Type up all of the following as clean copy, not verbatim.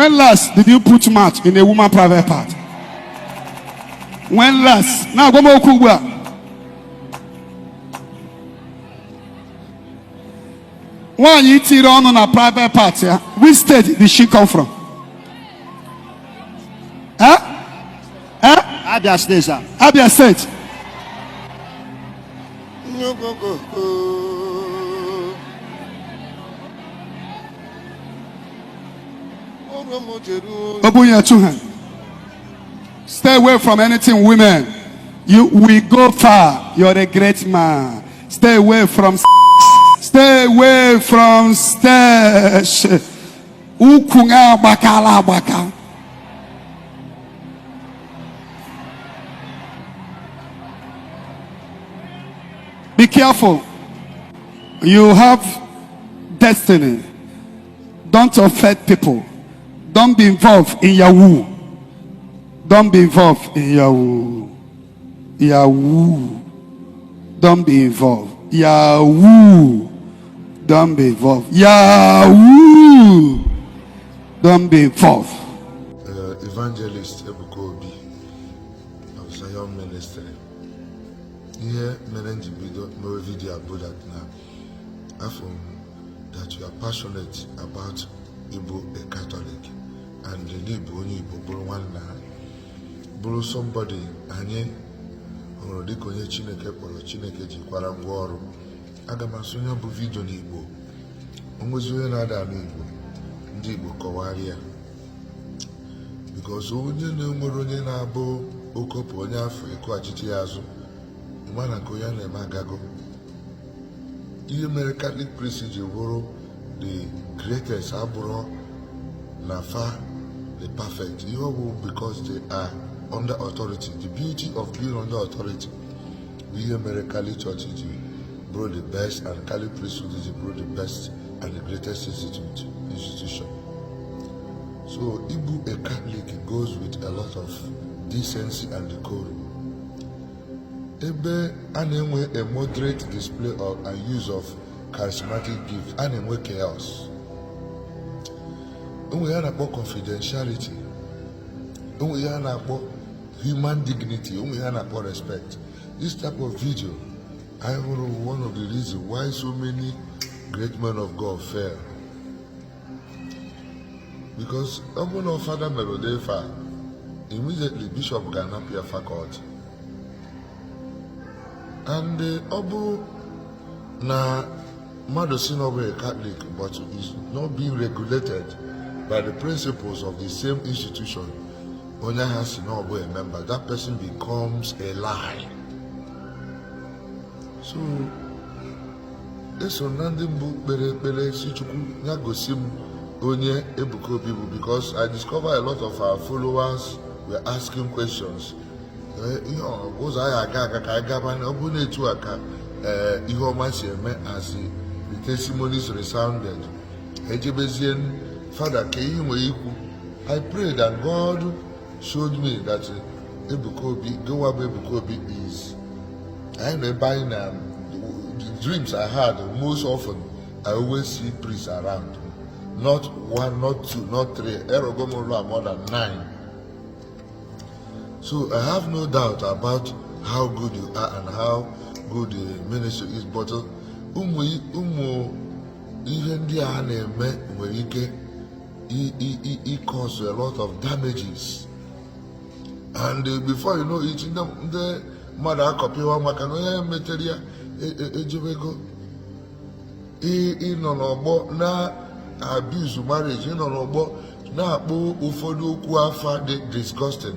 When last did you put mouth in a woman's private part? When last? Now go more cool. When you tear on a private part, yeah? Which state did she come from? Huh? Huh? Abia State, sir. Abia State. Open your two hands. Stay away from anything, women. You will go far. You're a great man. Stay away from. Stay away from stash. Ukunga bakala baka. Be careful. You have destiny. Don't offend people. Don't be involved in Yahoo. Don't be involved in Yahoo. Yahoo. Don't be involved. Yahoo. Don't be involved. Yahoo. Don't be involved. Evangelist Ebuka Obi, I was a young minister. Here, Ndi Igbo no video about that now. I found that you are passionate about Igbo, a Catholic, and the Igbo, one bụrụ somebody anyị hụrụ dịka onye Chineke kpọrọ Chineke jikwara ngwa ọrụ. Aga m asụ onye bụ vidio n'Igbo, onwezi onye na-ada n'Igbo, ndị Igbo kọwara ya, because onye na-enwere onye na-abụ okopụ onye afọ ịkụ achịchị ya azụ, mana nke onye na-eme agago. Ihe mere Catholic priest ji bụrụ the greatest abụrụ na fa the perfect. You know, because they are under authority. The beauty of being under authority. We American church brought the best, and Catholic priesthood is brought the best and the greatest institution. So Igbo, a Catholic, goes with a lot of decency and decorum. Ebe anyway a moderate display of and use of charismatic gifts, anyway chaos. We have about confidentiality. We have about human dignity. We have about respect. This type of video, I know one of the reasons why so many great men of God fail. Because even our Father Merodefa, immediately Bishop can appear faculty. And the Obu na Madosino a Catholic, but is not being regulated by the principles of the same institution. Only has to know a member, that person becomes a lie. So this nothing Onye Ebuka people, because I discover a lot of our followers were asking questions. You know, was I as the testimonies resounded. Father, I prayed that God showed me that Ebuka Obi is. I am buying the dreams I had. Most often, I always see priests around. Not one, not two, not three. More than 9. So I have no doubt about how good you are and how good the ministry is. But even the it causes a lot of damages. And before you know it, the mother copy one material na abuse marriage, na ụfọdụ okwu afa disgusting.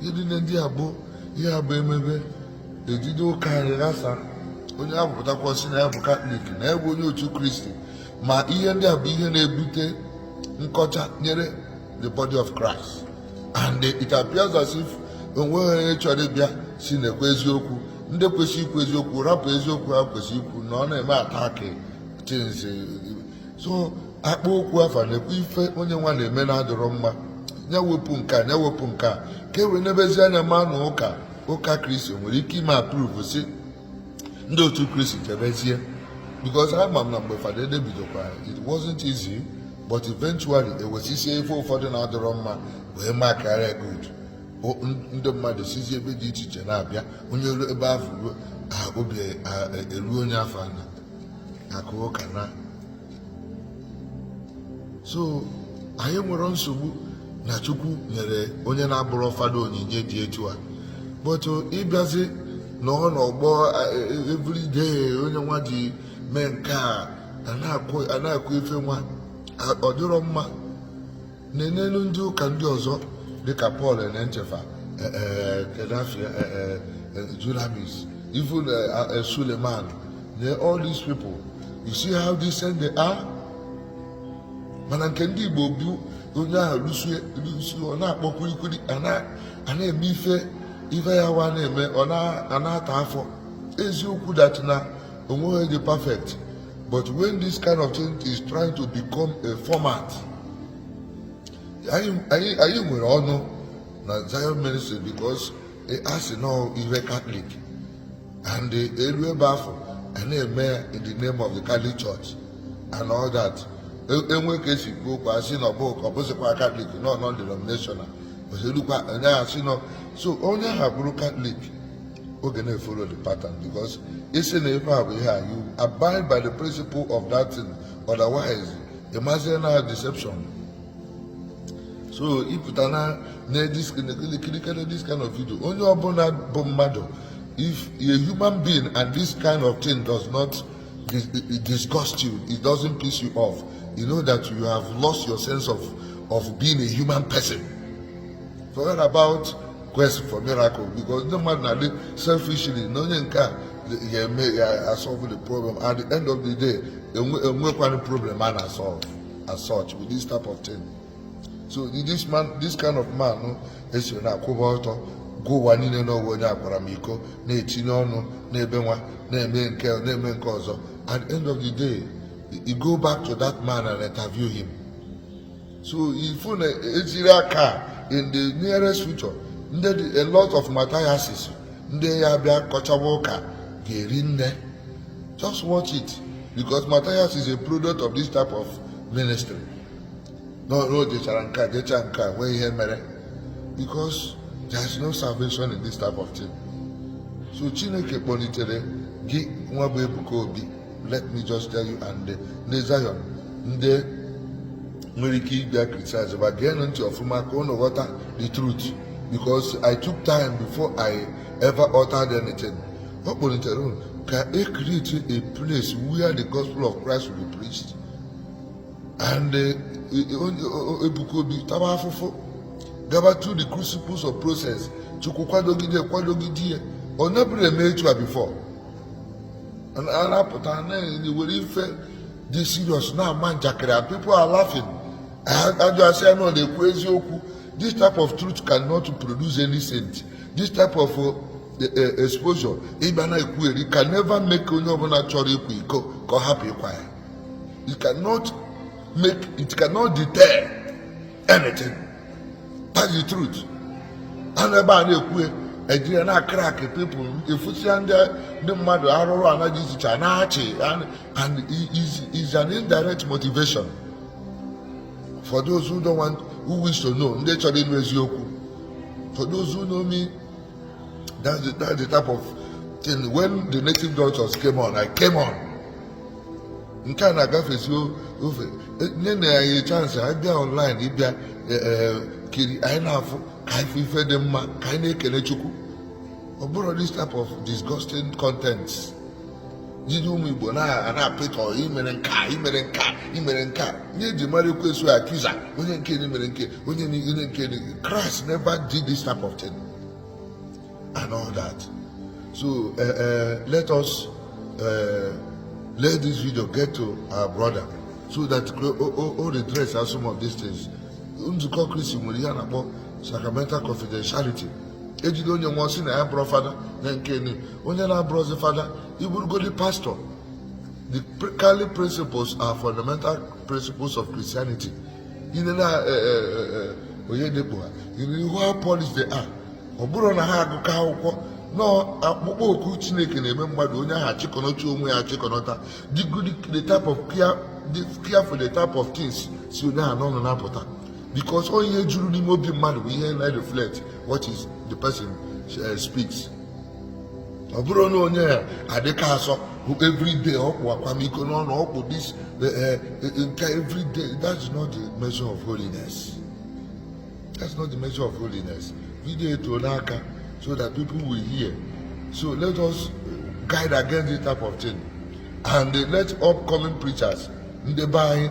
Ndị abụ ihe abụ emebe ejide ụka arịrasa onye abụpụtakwa si na ya bụ Catholic na ebe onye otu Kristi, ma ihe ndị a bụ ihe na-ebute nkọcha nyere the body of Christ. And it appears as if onwe chọrọ ịbịa si na-ekwe eziokwu, ndị kwesịrị ikwu eziokwu rapụ eziokwu ha kwesịrị ikwu na ọ na-eme ataki things. So akpọ okwu afa na-ekwu ife onye nwa na-eme na-adọrọ mma, ya wepụ nke a, ya wepụ nke a, ka e wee nebezi anya ma na ụka Kristi nwere ike ime approve si ndị otu Kristi jebezie. Because I'm na mgbe Fada bidokwa, it wasn't easy, but eventually it was ife ụfọdụ na-adọrọ mma wee makara good ndị mmadụ sizi ebe dị iche iche na-abịa onye ruo ebe afọ ruo obi elu onye afọ akụ ụka na so anyị nwere nsogbu na Chukwu nyere onye na-abụrụ fada onyinye dị etu a but ịbịazi na ọ n'ọgbọ everyday onye nwa ji mee nke a na-akụ ife nwa ọ dịrọ mma na-enelu ndị ụka ndị ọzọ dịka Paul na Nchefa Gaddafi Julamis even Suleiman all these people you see how decent they are mana nke ndị Igbo bụ onye ahụ lusu ọ na-akpọ kwilikwili a na-eme ife ya wa na-eme ọ na-ata afọ eziokwu that na onweghị dị perfect but when this kind of thing is trying to become a format anyị nwere ọnụ na Zion ministry because asị nọ ihe Catholic and elu ebe afọ a na-eme in the name of the Catholic Church and all that enwe ka esi kwuo okwu asị na ọ bụzịkwa Catholic non-denominational ozelukwa onye asị nọ so onye ahụ bụrụ Catholic oge na-follow the pattern because isi na ife a bụ ihe a you abide by the principle of that thing otherwise imagine na deception so ịpụta na this kind of video onye ọbụla bụ mmadụ if a human being and this kind of thing does not disgust you, it doesn't piss you off, you know that you have lost your sense of being a human person. Forget about quest for miracle because no man selfishly no one solve the problem. At the end of the day, a problem man has solved as such with this type of thing. So this kind of man, no, is go one in no one paramiko, na-etinye ọnụ n'ebe nwa na-eme nke ọzọ. At the end of the day, you go back to that man and interview him. So if you car in the nearest future, a lot of Matthias, just watch it because Matthias is a product of this type of ministry. No, where he because there is no salvation in this type of thing. So Chineke bonitere gi nwa bụ Ebuka Obi, let me just tell you, and the Zion ndị nwere ike ịbịa criticize but get into ọfụma ka unu ghọta the truth because I took time before I ever uttered anything. Ọ bonitere unu ka create a place where the gospel of Christ will be preached and Ebuka Obi taba afụfụ gaba through the crucifix of process Chukwu kwadogide ọ never eme etu before and anapụta na were ife dị serious na ama njakịrị people are laughing. Ajọ asị ya na na-ekwu eziokwu. This type of truth cannot produce any saint. This type of exposure ịba na ekwu eri can never make onye ọbụla chọrọ ikwu iko ka ọ hapụ ịkwa ya. It cannot deter anything. That's the truth. And ebe a na-ekwu Nigeria na crack people efusia ndị mmadụ arụrụ anaghị izicha na-achị and is an indirect motivation for those who wish to know ndị chọrọ ịnụ eziokwu. For those who know me, that's the type of thing. When the native doctors came on, I came on. Nke a na-agafesi ofe nye na ya chance I bịa online ịbịa kiri anyị na-afụ ka anyị ife dị mma ka anyị na-ekele Chukwu. Ọ bụrụ this type of disgusting contents jide ụmụ Igbo na-apịtọ imere nka nye ji mara ekwesu akiza onye nke mere nke onye nke Christ never did this type of thing and all that. So let us let this video get to our brother so that all the dress and some of these things. Nzukọ Kristi nwere ihe a na-akpọ sacramental confidentiality. Ejide onye nwa si na ya bụrụ fada na nke ni onye na-abụrụzi fada iburugodi pastor. The Catholic principles are fundamental principles of Christianity. You know how polished they are. Ọ bụrụ na ha agụkọ akwụkwọ No, akpụkpọ oku Chineke na-eme mmadụ onye ahụ achịkọnọta onwe ya achịkọnọta the type of care for the type of things si onye ahụ n'ọnụ na-apụta because onye juru n'ime obi mmadụ bụ ihe na-reflect what is the person speaks. Ọ bụrụ na onye ya adịka asọ everyday ọkpụ akwamiko n'ọnụ ọkpụ this nke everyday, that's not the measure of holiness. That's not the measure of holiness. Video eto n'aka so that people will hear. So let us guide against this type of thing, and let upcoming preachers never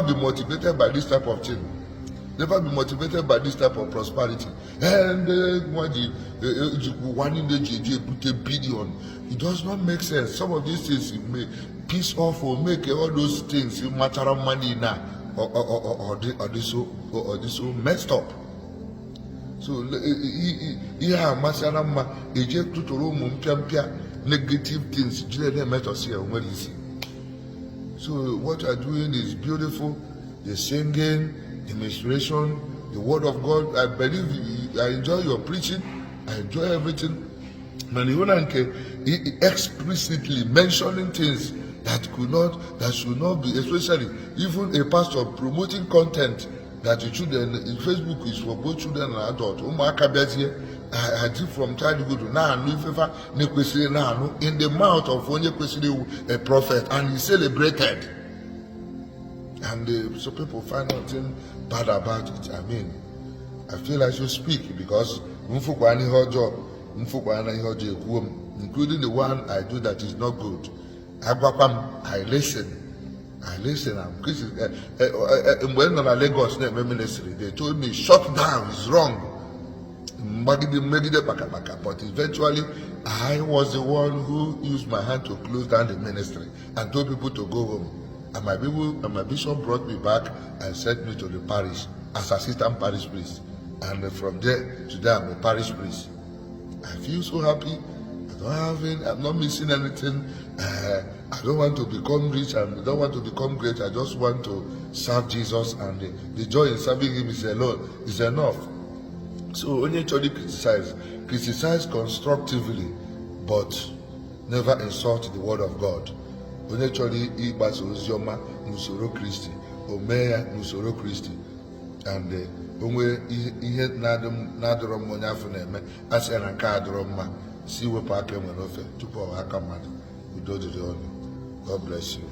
be motivated by this type of thing. Never be motivated by this type of prosperity. And one in the JJ put a billion. It does not make sense. Some of these things may piss off or make all those things matter of money now or this so messed up. So negative things. So what you are doing is beautiful. The singing, the ministration, the word of God. I believe I enjoy your preaching. I enjoy everything. And even explicitly mentioning things that should not be, especially even a pastor promoting content that the children in Facebook is for both children and adults. I did from childhood to now in the mouth of a prophet, and he celebrated. And so people find nothing bad about it. I mean, I feel I should speak because including the one I do that is not good. I listen. I'm Christian. When on a Lagos ministry, they told me shut down, it's wrong. But eventually, I was the one who used my hand to close down the ministry and told people to go home. And my bishop brought me back and sent me to the parish as assistant parish priest. And from there, today I'm a parish priest. I feel so happy. I'm not missing anything. I don't want to become rich and I don't want to become great. I just want to serve Jesus, and the joy in serving him is enough. So only actually criticize constructively, but never insult the word of God. Only actually igbaso ozioma n'usoro Kristi, omeya n'usoro Kristi, and onwe ihe na-adọrọ m onye afọ na-eme asị na nke adọrọ mma si wepụ aka enwere ofe tupu ọ aka mmadụ. Udo dịrị ọnụ. God bless you.